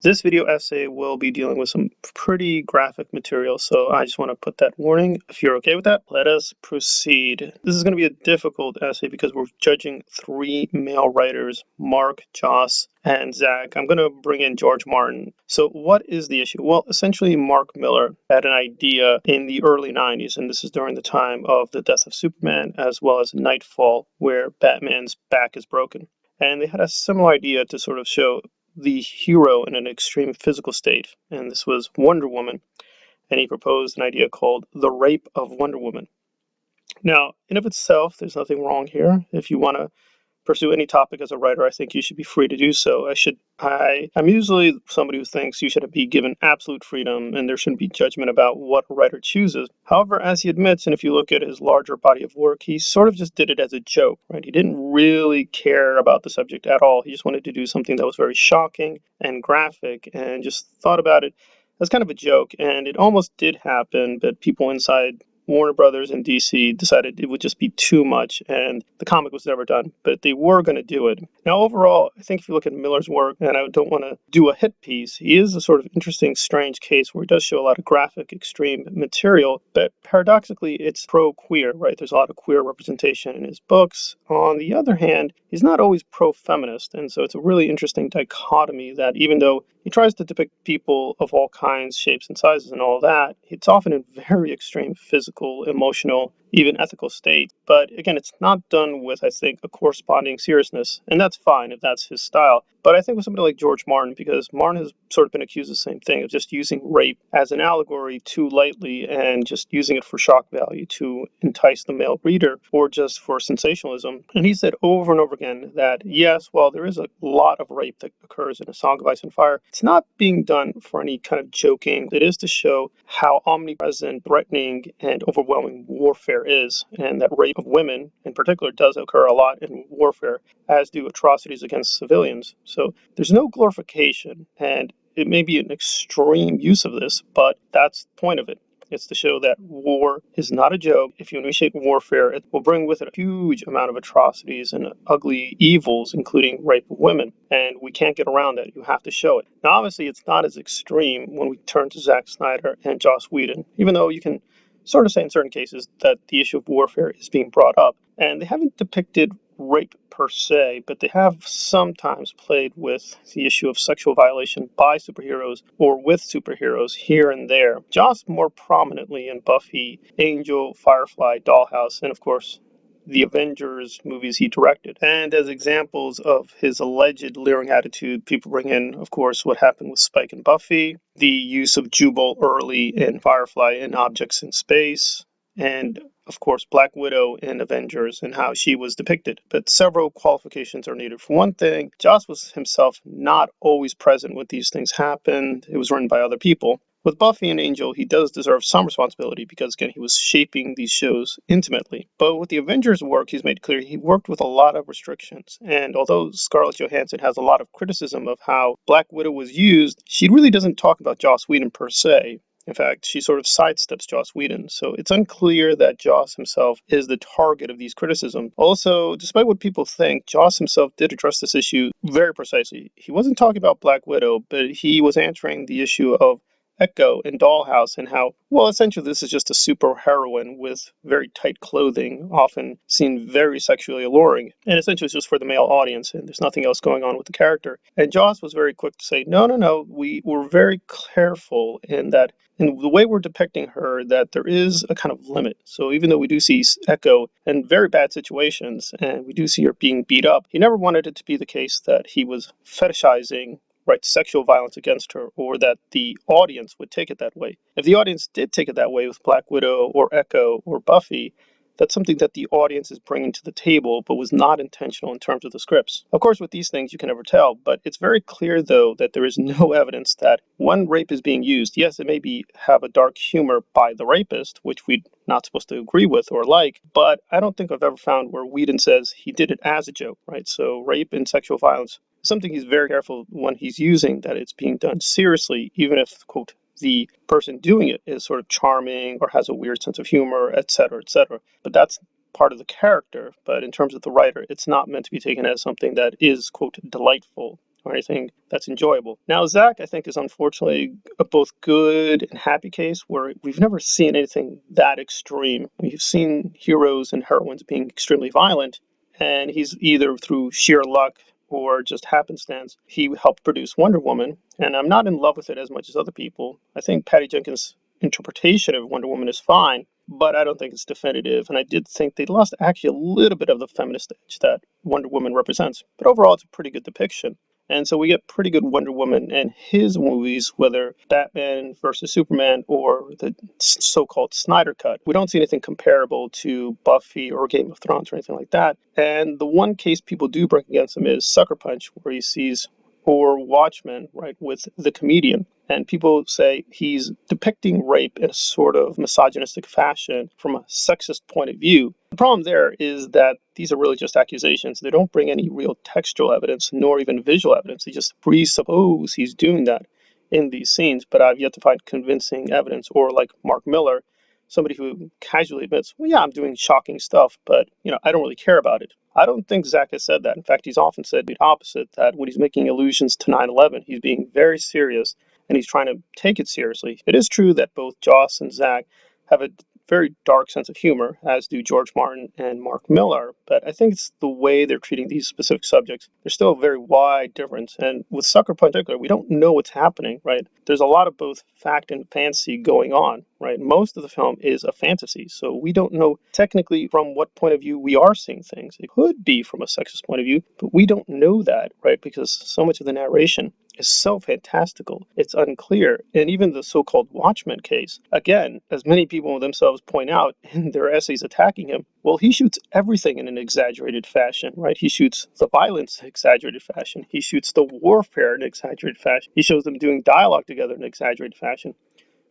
This video essay will be dealing with some pretty graphic material, so I just want to put that warning. If you're okay with that, let us proceed. This is going to be a difficult essay because we're judging three male writers, Mark, Joss, and Zack. I'm going to bring in George Martin. So what is the issue? Well, essentially, Mark Millar had an idea in the early 90s, and this is during the time of the death of Superman, as well as Nightfall, where Batman's back is broken. And they had a similar idea to sort of show the hero in an extreme physical state, and this was Wonder Woman, and he proposed an idea called the rape of Wonder Woman. Now, in of itself, there's nothing wrong here. If you want to pursue any topic as a writer, I think you should be free to do so. I'm usually somebody who thinks you should be given absolute freedom and there shouldn't be judgment about what a writer chooses. However, as he admits, and if you look at his larger body of work, he sort of just did it as a joke, right? He didn't really care about the subject at all. He just wanted to do something that was very shocking and graphic and just thought about it as kind of a joke. And it almost did happen, but people inside Warner Brothers and DC decided it would just be too much, and the comic was never done. But they were going to do it. Now, overall, I think if you look at Millar's work, and I don't want to do a hit piece, he is a sort of interesting, strange case where he does show a lot of graphic, extreme material, but paradoxically, it's pro-queer, right? There's a lot of queer representation in his books. On the other hand, he's not always pro-feminist, and so it's a really interesting dichotomy that even though he tries to depict people of all kinds, shapes, and sizes and all that, it's often in very extreme physical, emotional, even ethical state. But again, it's not done with, I think, a corresponding seriousness, and that's fine if that's his style. But I think with somebody like George Martin, because Martin has sort of been accused of the same thing, of just using rape as an allegory too lightly and just using it for shock value to entice the male reader or just for sensationalism. And he said over and over again that, yes, while there is a lot of rape that occurs in A Song of Ice and Fire, it's not being done for any kind of joking. It is to show how omnipresent, threatening, and overwhelming warfare is, and that rape of women in particular does occur a lot in warfare, as do atrocities against civilians. So there's no glorification, and it may be an extreme use of this, but that's the point of it. It's to show that war is not a joke. If you initiate warfare, it will bring with it a huge amount of atrocities and ugly evils, including rape of women. And we can't get around that. You have to show it. Now, obviously, it's not as extreme when we turn to Zack Snyder and Joss Whedon, even though you can sort of say in certain cases that the issue of warfare is being brought up. And they haven't depicted rape per se, but they have sometimes played with the issue of sexual violation by superheroes or with superheroes here and there. Joss more prominently in Buffy, Angel, Firefly, Dollhouse, and of course the Avengers movies he directed. And as examples of his alleged leering attitude, people bring in, of course, what happened with Spike and Buffy, the use of Jubal early in Firefly and Objects in Space, and of course Black Widow in Avengers and how she was depicted. But several qualifications are needed. For one thing, Joss was himself not always present when these things happened. It was written by other people. With Buffy and Angel, he does deserve some responsibility because, again, he was shaping these shows intimately. But with the Avengers work, he's made clear he worked with a lot of restrictions. And although Scarlett Johansson has a lot of criticism of how Black Widow was used, she really doesn't talk about Joss Whedon per se. In fact, she sort of sidesteps Joss Whedon, so it's unclear that Joss himself is the target of these criticisms. Also, despite what people think, Joss himself did address this issue very precisely. He wasn't talking about Black Widow, but he was answering the issue of Echo and Dollhouse and how, well, essentially this is just a super heroine with very tight clothing, often seen very sexually alluring, and essentially it's just for the male audience, and there's nothing else going on with the character. And Joss was very quick to say, no, we were very careful in that, in the way we're depicting her, that there is a kind of limit. So even though we do see Echo in very bad situations, and we do see her being beat up, he never wanted it to be the case that he was fetishizing, right, sexual violence against her, or that the audience would take it that way. If the audience did take it that way with Black Widow or Echo or Buffy, that's something that the audience is bringing to the table, but was not intentional in terms of the scripts. Of course, with these things, you can never tell, but it's very clear, though, that there is no evidence that when rape is being used, yes, it may have a dark humor by the rapist, which we're not supposed to agree with or like, but I don't think I've ever found where Whedon says he did it as a joke, right? So rape and sexual violence, something he's very careful when he's using, that it's being done seriously, even if, quote, the person doing it is sort of charming or has a weird sense of humor, etc., etc. But that's part of the character. But in terms of the writer, it's not meant to be taken as something that is, quote, delightful. or anything that's enjoyable. Now, Zack, I think, is unfortunately a both good and happy case where we've never seen anything that extreme. We've seen heroes and heroines being extremely violent, and he's either through sheer luck or just happenstance, he helped produce Wonder Woman, and I'm not in love with it as much as other people. I think Patty Jenkins' interpretation of Wonder Woman is fine, but I don't think it's definitive, and I did think they lost actually a little bit of the feminist edge that Wonder Woman represents. But overall, it's a pretty good depiction. And so we get pretty good Wonder Woman in his movies, whether Batman versus Superman or the so-called Snyder Cut. We don't see anything comparable to Buffy or Game of Thrones or anything like that. And the one case people do bring against him is Sucker Punch, where he sees, or Watchmen, right, with the comedian. And people say he's depicting rape in a sort of misogynistic fashion from a sexist point of view. The problem there is that these are really just accusations. They don't bring any real textual evidence, nor even visual evidence. They just presuppose he's doing that in these scenes, but I've yet to find convincing evidence. Or like Mark Millar, somebody who casually admits, well, yeah, I'm doing shocking stuff, but, I don't really care about it. I don't think Zack has said that. In fact, he's often said the opposite, that when he's making allusions to 9/11, he's being very serious and he's trying to take it seriously. It is true that both Joss and Zack have a very dark sense of humor, as do George Martin and Mark Millar, but I think it's the way they're treating these specific subjects. There's still a very wide difference, and with Sucker Punch in particular, we don't know what's happening, right? There's a lot of both fact and fantasy going on, right? Most of the film is a fantasy, so we don't know technically from what point of view we are seeing things. It could be from a sexist point of view, but we don't know that, right? Because so much of the narration is so fantastical, it's unclear. And even the so-called Watchmen case, again, as many people themselves point out in their essays attacking him, well, he shoots everything in an exaggerated fashion, right? He shoots the violence in exaggerated fashion. He shoots the warfare in exaggerated fashion. He shows them doing dialogue together in exaggerated fashion.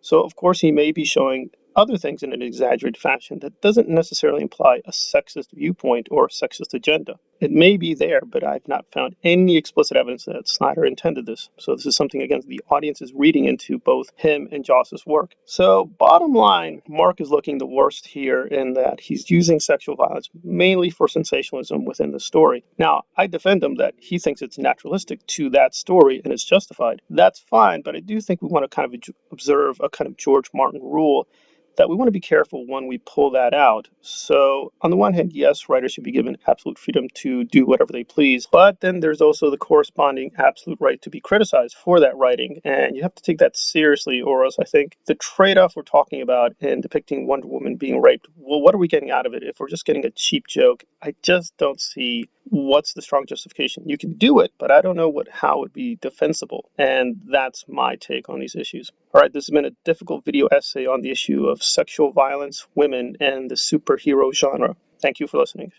So, of course, he may be showing other things in an exaggerated fashion that doesn't necessarily imply a sexist viewpoint or a sexist agenda. It may be there, but I've not found any explicit evidence that Snyder intended this. So this is something, again, the audience is reading into both him and Joss's work. So bottom line, Mark is looking the worst here in that he's using sexual violence mainly for sensationalism within the story. Now, I defend him that he thinks it's naturalistic to that story and it's justified. That's fine, but I do think we want to kind of observe a kind of George Martin rule that we want to be careful when we pull that out. So on the one hand, yes, writers should be given absolute freedom to do whatever they please, but then there's also the corresponding absolute right to be criticized for that writing, and you have to take that seriously, or else I think the trade-off we're talking about in depicting Wonder Woman being raped, well, what are we getting out of it if we're just getting a cheap joke? I just don't see what's the strong justification. You can do it, but I don't know how it would be defensible, and that's my take on these issues. All right, this has been a difficult video essay on the issue of sexual violence, women, and the superhero genre. Thank you for listening.